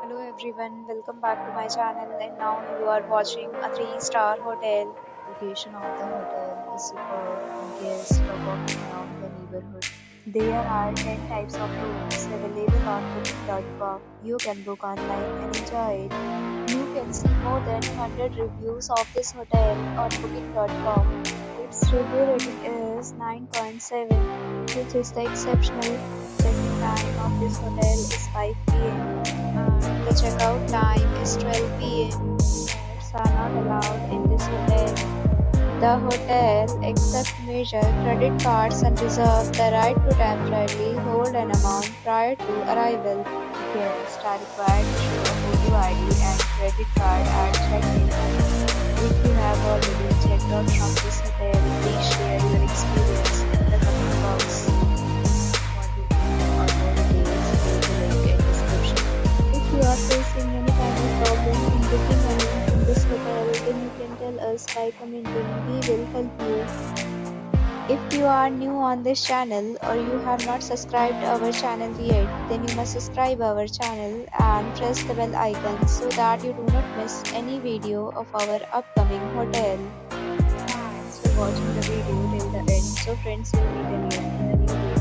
Hello everyone, welcome back to my channel and now you are watching a 3-star hotel. Location of the hotel is superb and guests love walking around the neighborhood. There are 10 types of rooms available on booking.com. You can book online and enjoy it. You can see more than 100 reviews of this hotel on booking.com. Its review rating is 9.7, which is the exceptional. Check-in time of this hotel is 5 p.m. and the checkout time is 12 p.m. Pets are not allowed in this hotel. The hotel accepts major credit cards and reserves the right to temporarily hold an amount prior to arrival. Guests are required to show a photo ID and credit card at check-in. If you have already checked out from this hotel, please share your experience in the comment box. For booking or more details, click the link in description. If you are facing any kind of problem in booking a room in this hotel, then you can tell us by commenting. We will help you. If you are new on this channel or you have not subscribed our channel yet, then you must subscribe our channel and press the bell icon so that you do not miss any video of our upcoming hotel. Thanks for watching the video till the end. So friends, will meet again in a new video.